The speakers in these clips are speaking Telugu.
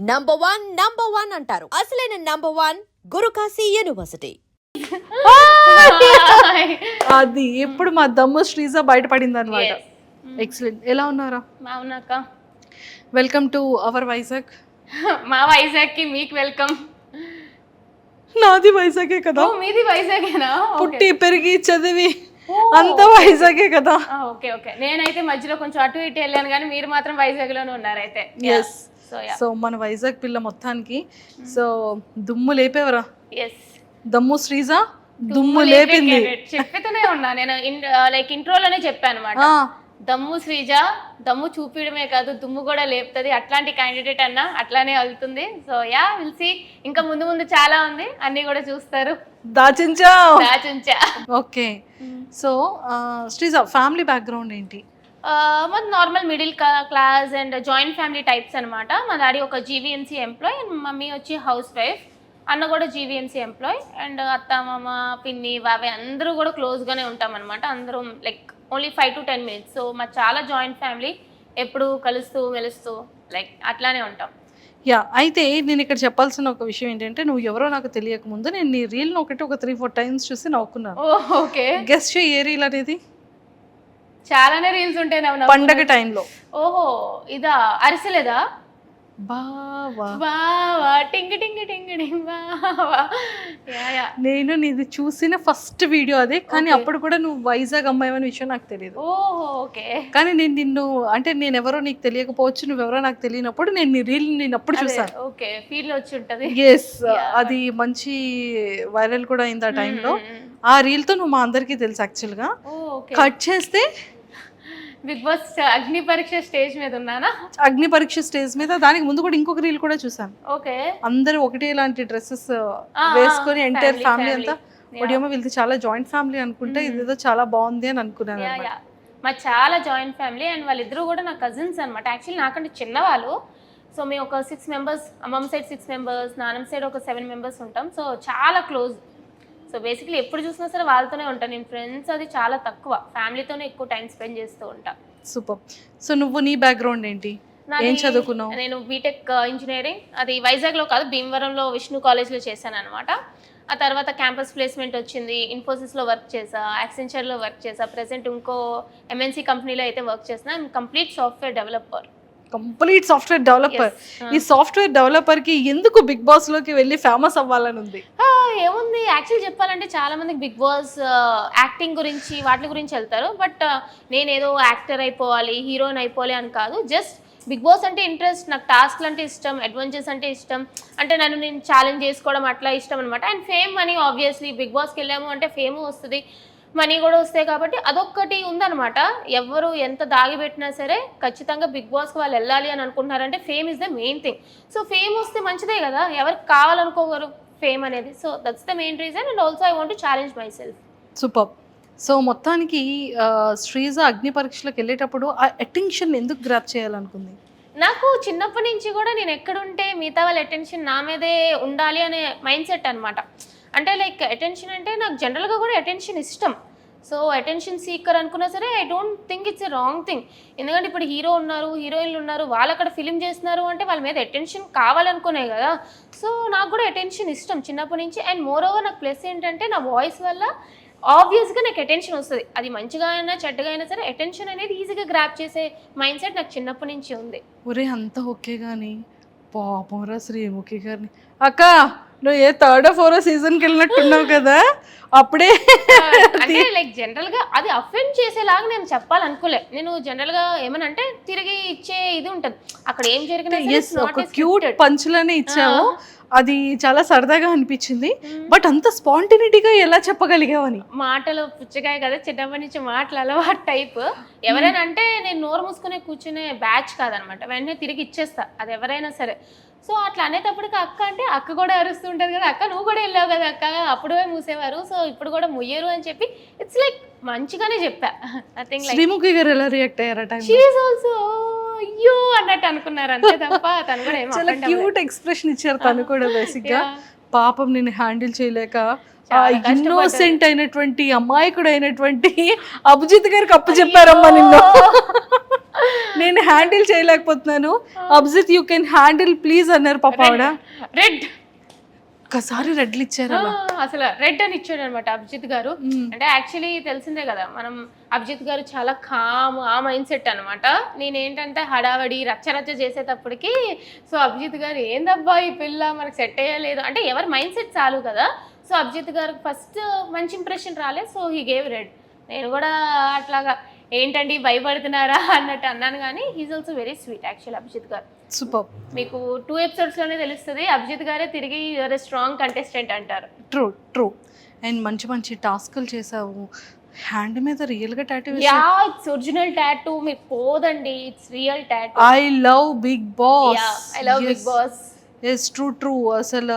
నంబర్ వన్ అంటారు. అసలైన నంబర్ వన్ గురుకాశీ యూనివర్సిటీ. అది ఎప్పుడు మా దమ్ము శ్రీజ బయటపడింది అనమాట. ఎక్సలెంట్. ఎలా ఉన్నారా? అవునాక. Welcome to our Vizag. మా వైజాగ్ కి మీకు వెల్కమ్. నాది వైజాగే కదా. మీది వైజాగేనా? పుట్టి పెరిగి చదివి అంతా వైజాగే కదా. Okay okay. నేనైతే మధ్యలో కొంచెం అటు ఇటు వెళ్ళాను కానీ మీరు మాత్రం వైజాగ్ లోనే ఉన్నారు అయితే. ఎస్. సో మన వైజాగ్ పిల్ల మొత్తానికి సో దుమ్ము లేపేవరా? ఎస్. దమ్ము శ్రీజ దుమ్ము లేపింది. చెప్తూనే ఉన్నా నేను, లైక్ ఇంట్రోలోనే చెప్పాను అనమాట. దమ్ము శ్రీజ దమ్ము చూపించడమే కాదు దుమ్ము కూడా లేపుతుంది. అట్లాంటి క్యాండిడేట్ అన్న అట్లానే వెళ్తుంది. So ya will see. ఇంకా ముందు ముందు చాలా ఉంది, అన్ని కూడా చూస్తారు. దాచించా. Okay. So Sreeja family background ఏంటి? మాది normal middle class and joint family types అనమాట. మా డాడీ ఒక జీవీఎంసీ ఎంప్లాయ్ అండ్ మమ్మీ వచ్చి హౌస్ వైఫ్. అన్న కూడా జీవీఎంసీ ఎంప్లాయ్ అండ్ అత్త మామ పిన్ని బాబాయ్ అందరూ కూడా క్లోజ్గానే ఉంటాం అనమాట. అందరం like only 5 to 10 minutes. So మా చాలా జాయింట్ ఫ్యామిలీ, ఎప్పుడు కలుస్తూ మెలుస్తూ లైక్ అట్లానే ఉంటాం. యా. అయితే నేను ఇక్కడ చెప్పాల్సిన ఒక విషయం ఏంటంటే, నువ్వు ఎవరో నాకు తెలియక ముందు నేను నీ రీల్ ఒకటి ఒక 3-4 times చూసి నవ్వుకున్నాను. ఓకే. గెస్ట్ చేయి ఏ రీల్ అనేది? చాలానే రీల్స్ ఉంటాయి పండగ టైంలో. ఓహో ఇదా? అరిసెలేదా? బావా బావా టింగ్ టింగ్ టింగ్ టింగ్ బావా. నేను నీది చూసిన ఫస్ట్ వీడియో అదే. కానీ అప్పుడు కూడా నువ్వు వైజాగ్ అమ్మాయి అనే విషయం నాకు తెలియదు. ఓహో ఓకే. కానీ నేను నిన్ను అంటే నేను ఎవరో నీకు తెలియకపోవచ్చు, నువ్వెవరో నాకు తెలియనప్పుడు నేను నీ రీల్ నేను అప్పుడు చూసాను. ఓకే. ఫీల్ వచ్చి ఉంటది. ఎస్. అది మంచి వైరల్ కూడా అయింది ఆ టైంలో. ఆ రీల్ తో నువ్వు మా అందరికీ తెలుసు యాక్చువల్ గా. కట్ చేస్తే బిగ్ బాస్ అగ్ని పరీక్ష స్టేజ్ మీద ఉన్నానా? అగ్ని పరీక్ష స్టేజ్ మీద. దానికి ముందు కూడా ఇంకొక రీల్ కూడా చూసాను. ఓకే. అందరూ ఒకటే లాంటి డ్రెస్సెస్ వేసుకొని ఎంటైర్ ఫ్యామిలీ అంతా. ఒడియమ్మ వీళ్ళది చాలా జాయింట్ ఫ్యామిలీ అనుకుంటే ఇదేదో చాలా బాగుంది అని అనుకున్నాను. మా చాలా జాయింట్ ఫ్యామిలీ అండ్ వాళ్ళిద్దరూ కూడా నా కజిన్స్ అనమాట. యాక్చువల్లీ నాకంటే చిన్నవాళ్ళు. సో మేము ఒక 6 members, అమ్మమ్మ సైడ్ 6 members, నాన్నమ్మ సైడ్ ఒక 7 members ఉంటాం. సో చాలా క్లోజ్. సో బేసిక్లీ ఎప్పుడు చూసినా సరే వాళ్ళతోనే ఉంటాను. నేను ఫ్రెండ్స్ అది చాలా తక్కువ, ఫ్యామిలీతోనే ఎక్కువ టైం స్పెండ్ చేస్తూ ఉంటాను. సూపర్. సో నువ్వు నీ బ్యాక్గ్రౌండ్ ఏంటి? ఏం చదువుకున్నావు? నేను బీటెక్ ఇంజనీరింగ్. అది వైజాగ్లో కాదు, భీమవరంలో విష్ణు కాలేజ్లో చేశాను అనమాట. ఆ తర్వాత క్యాంపస్ ప్లేస్మెంట్ వచ్చింది. ఇన్ఫోసిస్లో వర్క్ చేసా, యాక్సెంచర్లో వర్క్ చేసా. ప్రెసెంట్ ఇంకో ఎంఎన్సీ కంపెనీలో అయితే వర్క్ చేసిన. Complete software developer. Complete software developer. ఈ సాఫ్ట్వేర్ డెవలపర్ కి ఎందుకు బిగ్ బాస్ లోకి వెళ్ళి ఫేమస్ అవ్వాలని ఉంది? ఏముంది, యాక్చువల్ చెప్పాలంటే చాలా మందికి బిగ్ బాస్ యాక్టింగ్ గురించి వాటి గురించి వెళ్తారు. బట్ నేనేదో యాక్టర్ అయిపోవాలి, హీరోయిన్ అయిపోవాలి అని కాదు. జస్ట్ బిగ్ బాస్ అంటే ఇంట్రెస్ట్. నాకు టాస్క్లు అంటే ఇష్టం, అడ్వెంచర్స్ అంటే ఇష్టం. అంటే నేను ఛాలెంజ్ చేసుకోవడం అట్లా ఇష్టం అనమాట. And fame money, obviously big బాస్కి వెళ్ళాము అంటే ఫేమ్ వస్తుంది, మనీ కూడా వస్తాయి. కాబట్టి అదొక్కటి ఉందన్నమాట. ఎవరు ఎంత దాగిపెట్టినా సరే ఖచ్చితంగా బిగ్ బాస్కి వాళ్ళు వెళ్ళాలి అని అనుకుంటున్నారంటే fame is the main thing. So fame వస్తే మంచిదే కదా, ఎవరికి కావాలనుకోగలరు ఫేమ్ అనేది. So that's the main reason. And also I want to challenge myself. Super. So మొత్తానికి శ్రీజ అగ్ని పరీక్షలకు వెళ్ళేటప్పుడు ఆ అటెన్షన్ ఎందుకు గ్రాప్ చేయాలనుకుంది? నాకు చిన్నప్పటి నుంచి కూడా నేను ఎక్కడుంటే మిగతా వాళ్ళ అటెన్షన్ నా మీదే ఉండాలి అనే మైండ్ సెట్ అనమాట. అంటే లైక్ అటెన్షన్ అంటే నాకు జనరల్గా కూడా అటెన్షన్ ఇష్టం. సో అటెన్షన్ సీకర్ అనుకున్నా సరే I don't think it's a wrong thing. ఎందుకంటే ఇప్పుడు హీరో ఉన్నారు, హీరోయిన్లు ఉన్నారు, వాళ్ళు అక్కడ ఫిలిం చేస్తున్నారు అంటే వాళ్ళ మీద అటెన్షన్ కావాలనుకునే కదా. సో నాకు కూడా అటెన్షన్ ఇష్టం చిన్నప్పటి నుంచి. అండ్ మోర్ ఓవర్ నాకు ప్లస్ ఏంటంటే నా వాయిస్ వల్ల ఆబ్వియస్గా నాకు అటెన్షన్ వస్తుంది. అది మంచిగా అయినా చెడ్డగా అయినా సరే అటెన్షన్ అనేది ఈజీగా గ్రాప్ చేసే మైండ్ సెట్ నాకు చిన్నప్పటి నుంచి ఉంది. ఒరే అంతా ఓకే కానీ పాపంరా శ్రీముఖి గారిని. అక్క నువ్వు ఏ 3rd or 4th సీజన్కి వెళ్ళినట్టున్నావు కదా అప్పుడే. అంటే లైక్ జనరల్గా అది అఫెండ్ చేసేలాగా నేను చెప్పాలనుకోలే. నేను జనరల్గా ఏమనంటే తిరిగి ఇచ్చే ఇది ఉంటుంది. అక్కడ ఏం జరిగినా ఒక క్యూట్ పంచులనే ఇచ్చావు. అది చాలా సరదాగా అనిపించింది. బట్ అంత స్పాంటినిటీగా ఎలా చెప్పగలిగావని. మాటలు పుచ్చకాయ కదా, చిన్నప్పటి నుంచి మాటలు అలవాటు టైప్. ఎవరైనా అంటే నేను నోరు మూసుకునే కూర్చునే బ్యాచ్ కాదనమాట. వెంటనే తిరిగి ఇచ్చేస్తా అది ఎవరైనా సరే. సో అట్లా అనేటప్పటికి అక్క అంటే అక్క కూడా అరుస్తుంటది కదా, అక్క నువ్వు కూడా వెళ్ళావు కదా అక్క, అప్పుడే మూసేవారు, సో ఇప్పుడు కూడా ముయ్యరు అని చెప్పి ఇట్స్ లైక్ మంచిగానే చెప్పా. Nothing like. శ్రీముఖి గారు ఎలా రియాక్ట్ అయ్యారు? షీ ఈజ్ ఆల్సో అయ్యో అన్నట్టు అనుకున్నారు అంతే తప్ప తను కూడా ఏమో చాలా క్యూట్ ఎక్స్ప్రెషన్ ఇచ్చారు. తను కూడా బేసిక్ గా పాపం నేను హ్యాండిల్ చేయలేక ఇన్నోసెంట్ అయినటువంటి అమాయకుడు అయినటువంటి అభిజిత్ గారికి అప్పు చెప్పారమ్మా నిన్ను. నేను హ్యాండిల్ చేయలేకపోతున్నాను, Abhijeet you can handle please అన్నారు పాప ఆవిడ. రెడ్ ఒక్కసారి రెడ్లు ఇచ్చారు అలా. అసలు రెడ్ అని ఇచ్చాడు అనమాట అభిజిత్ గారు. అంటే యాక్చువల్లీ తెలిసిందే కదా, మనం అభిజిత్ గారు చాలా కామ్, ఆ మైండ్ సెట్ అనమాట. నేనేంటంటే హడావడి రచ్చ చేసేటప్పటికి సో అభిజిత్ గారు ఏందబ్బా ఈ పిల్ల మనకు సెట్ అయ్యలేదు అంటే ఎవరి మైండ్ సెట్ చాలు కదా. సో అభిజిత్ గారికి ఫస్ట్ మంచి ఇంప్రెషన్ రాలేదు, సో హీ గేవ్ రెడ్. నేను కూడా అట్లాగా ఏంటండి భయపడుతున్నారా అన్నట్టు అన్నాను, కానీ he's also very sweet actual Abhijit garu. Super. మీకు 2 ఎపిసోడ్స్లోనే తెలుస్తుంది అభిజిత్ గారే తిరిగి యువర్ స్ట్రాంగ్ కంటెస్టెంట్ అంటారు. ట్రూ. అండ్ మంచి మంచి టాస్క్లు చేసావు. హ్యాండ్ మీద రియల్ గా tattoo ya, it's original tattoo. మీకు పోదండి, it's real tattoo. I love Bigg Boss. I love Bigg Boss. Yes true. అసలు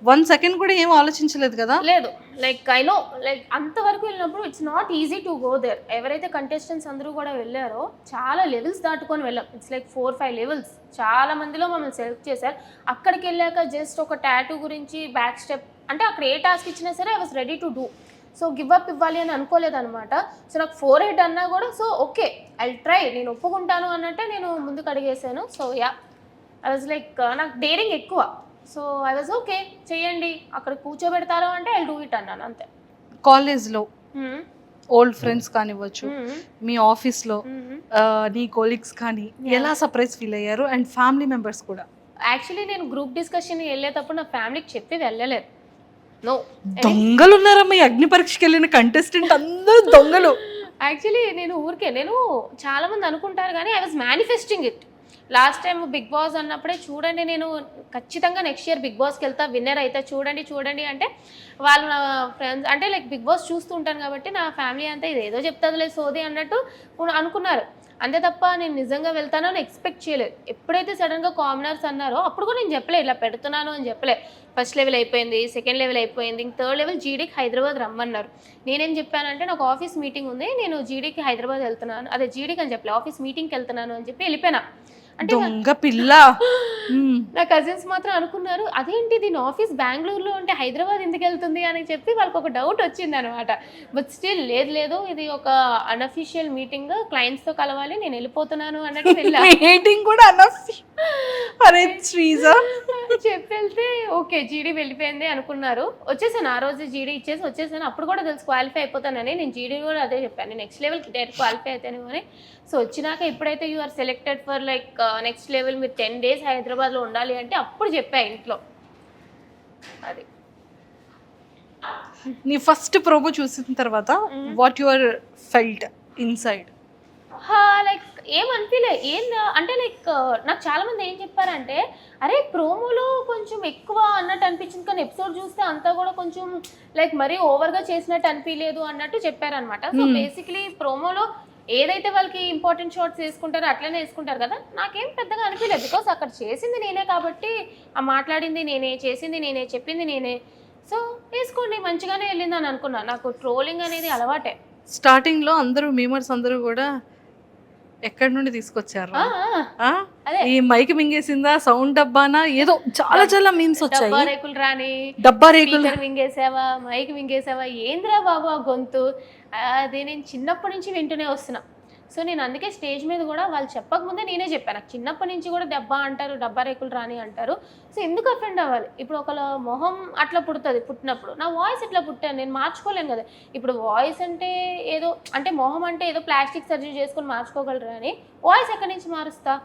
1 సెకండ్ కూడా ఏం ఆలోచించలేదు కదా. లేదు, లైక్ ఐ నో, లైక్ అంతవరకు వెళ్ళినప్పుడు it's not easy to go there. ఎవరైతే కంటెస్టెంట్స్ అందరూ కూడా వెళ్ళారో చాలా లెవెల్స్ దాటుకొని వెళ్ళాం. It's like 4-5 levels. చాలా మందిలో మమ్మల్ని సెలెక్ట్ చేశారు. అక్కడికి వెళ్ళాక జస్ట్ ఒక టాటూ గురించి బ్యాక్ స్టెప్ అంటే అక్కడ ఏ టాస్క్ ఇచ్చినా సరే I was ready to do. So give up ఇవ్వాలి అని అనుకోలేదన్నమాట. సో నాకు 4 అన్నా కూడా సో ఓకే ఐ ట్రై, నేను ఒప్పుకుంటాను అన్నట్టే నేను ముందుకు అడిగేసాను. So ya, I was like నాకు డేరింగ్ ఎక్కువ. సో ఐ వాజ్ ఓకే చెయ్యండి, అక్కడ కూర్చోబెడతారు అంటే ఐ డూ ఇట్ అన్నాను అంతే. కాలేజ్లో ఓల్డ్ ఫ్రెండ్స్ కానివ్వచ్చు, మీ ఆఫీస్లో నీ కోలీగ్స్ కానీ ఎలా సర్ప్రైజ్ ఫీల్ అయ్యారు, అండ్ ఫ్యామిలీ మెంబర్స్ కూడా? యాక్చువల్లీ నేను గ్రూప్ డిస్కషన్ వెళ్ళేటప్పుడు నా ఫ్యామిలీకి చెప్పి వెళ్ళలేదు. నో, దొంగలు ఉన్నారమ్మా ఈ అగ్ని పరీక్షకి వెళ్ళిన కంటెస్టెంట్ అందరూ దొంగలు. యాక్చువల్లీ నేను చాలా మంది అనుకుంటారు కానీ I was manifesting it. Last time Bigg Boss అన్నప్పుడే చూడండి, నేను ఖచ్చితంగా నెక్స్ట్ ఇయర్ బిగ్ బాస్కి వెళ్తా, విన్నర్ అయితే చూడండి అంటే వాళ్ళు నా ఫ్రెండ్స్ అంటే లైక్ బిగ్ బాస్ చూస్తూ ఉంటాను కాబట్టి నా ఫ్యామిలీ అంతా ఇదేదో చెప్తుందిలే సోది అన్నట్టు అనుకున్నారు. అంతే తప్ప నేను నిజంగా వెళ్తానో అని ఎక్స్పెక్ట్ చేయలేదు. ఎప్పుడైతే సడన్గా కామనర్స్ అన్నారో అప్పుడు కూడా నేను చెప్పలే ఇలా పెడుతున్నాను అని చెప్పలే. ఫస్ట్ లెవెల్ అయిపోయింది, సెకండ్ లెవెల్ అయిపోయింది, ఇంక 3rd లెవెల్ జీడీకి హైదరాబాద్ రమ్మన్నారు. నేనేం చెప్పానంటే నాకు ఆఫీస్ మీటింగ్ ఉంది, నేను జీడీకి హైదరాబాద్ వెళ్తున్నాను, అదే జీడీకి అని చెప్పలే ఆఫీస్ మీటింగ్కి వెళ్తున్నాను అని చెప్పి వెళ్ళిపోయినా. అంటే దొంగ పిల్ల. నా కజిన్స్ మాత్రం అనుకున్నారు అదేంటి దీని ఆఫీస్ బెంగళూరులో ఉంటే హైదరాబాద్ ఎందుకు వెళ్తుంది అని చెప్పి వాళ్ళకి ఒక డౌట్ వచ్చింది అనమాట. బట్ స్టిల్ లేదు ఇది ఒక అన్అఫీషియల్ మీటింగ్, క్లయింట్స్ తో కలవాలి, నేను వెళ్ళిపోతున్నాను అన్నట్టు మీటింగ్ కూడా అరే శ్రీజా చెప్పి వెళ్తే ఓకే జీడీ వెళ్ళిపోయింది అనుకున్నారు. వచ్చేసాను ఆ రోజు జీడీ ఇచ్చేసి వచ్చేసాను. అప్పుడు కూడా తెలుసు క్వాలిఫై అయిపోతానని. నేను జీడీ కూడా అదే చెప్పాను, నెక్స్ట్ లెవెల్కి డైరెక్ట్ క్వాలిఫై అవుతాను అని. సో వచ్చినాక ఎప్పుడైతే you are selected for like next level మీరు 10 days హైదరాబాద్లో ఉండాలి అంటే అప్పుడు చెప్పా ఇంట్లో. అది నీ ఫస్ట్ ప్రోమో చూసిన తర్వాత what your felt inside? Like ఏమనిపించలే అంటే లైక్ నాకు చాలా మంది ఏం చెప్పారంటే అరే ప్రోమోలో కొంచెం ఎక్కువ అన్నట్టు అనిపించింది, కానీ ఎపిసోడ్ చూస్తే అంతా కూడా కొంచెం లైక్ మరీ ఓవర్గా చేసినట్టు అనిపించలేదు అన్నట్టు చెప్పారనమాట. సో బేసిక్లీ ప్రోమోలో ఏదైతే వాళ్ళకి ఇంపార్టెంట్ షార్ట్స్ వేసుకుంటారో అట్లనే వేసుకుంటారు కదా, నాకేం పెద్దగా అనిపించలేదు. బికాస్ అక్కడ చేసింది నేనే కాబట్టి, ఆ మాట్లాడింది నేనే, చేసింది నేనే, చెప్పింది నేనే. సో వేసుకోండి మంచిగానే వెళ్ళింది అని అనుకున్నా. నాకు ట్రోలింగ్ అనేది అలవాటే. స్టార్టింగ్లో అందరూ మీమర్స్ అందరూ కూడా ఎక్కడి నుండి తీసుకొచ్చారు? ఈ మైక్ మింగేసిందా, సౌండ్ డబ్బానా, ఏదో చాలా మీమ్స్ వచ్చాయి. డబ్బా రేకులు రాని, డబ్బా రేకులు మింగేసావా, మైక్ మింగేసావా, ఏంద్రా బాబు ఆ గొంతు, అది నేను చిన్నప్పటి నుంచి వింటూనే వస్తున్నా. సో నేను అందుకే స్టేజ్ మీద కూడా వాళ్ళు చెప్పకముందే నేనే చెప్పాను, నాకు చిన్నప్పటి నుంచి కూడా డబ్బా అంటారు, డబ్బా రేకులు రాని అంటారు. సో ఎందుకు అఫెండ్ అవ్వాలి? ఇప్పుడు ఒకళ్ళ మొహం అట్లా పుడుతుంది, పుట్టినప్పుడు నా వాయిస్ ఇట్లా పుట్టాను, నేను మార్చుకోలేను కదా. ఇప్పుడు వాయిస్ అంటే ఏదో అంటే మొహం అంటే ఏదో ప్లాస్టిక్ సర్జరీ చేసుకొని మార్చుకోగలరు అని వాయిస్ ఎక్కడి నుంచి మారుస్తా?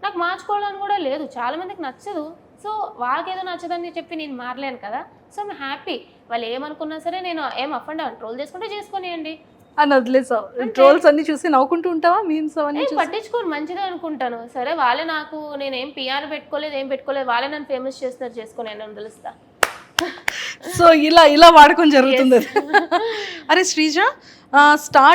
నాకు మార్చుకోవాలని కూడా లేదు, చాలామందికి నచ్చదు. సో వాళ్ళకేదో నచ్చదని చెప్పి నేను మారలేను కదా. సో ఐమ్ హ్యాపీ, వాళ్ళు ఏమనుకున్నా సరే నేను ఏం అఫెండ్ అవ్వను, ట్రోల్ చేసుకుంటే చేసుకునేయండి అని వదిలేసావు. ట్రోల్స్ అన్ని చూసి నవ్వుకుంటూ ఉంటావా? మీమ్స్ అవన్నీ పట్టించుకోను, మంచిదే అనుకుంటాను. సరే వాళ్ళే నాకు, నేనేం పిఆర్ పెట్టుకోలేదు, ఏం పెట్టుకోలేదు, వాళ్ళే నన్ను ఫేమస్ చేస్తున్నారు, చేసుకుని నేను తెలుస్తా. సో ఇలా వాడకం జరుగుతుంది. అరే శ్రీజ, స్టార్ట్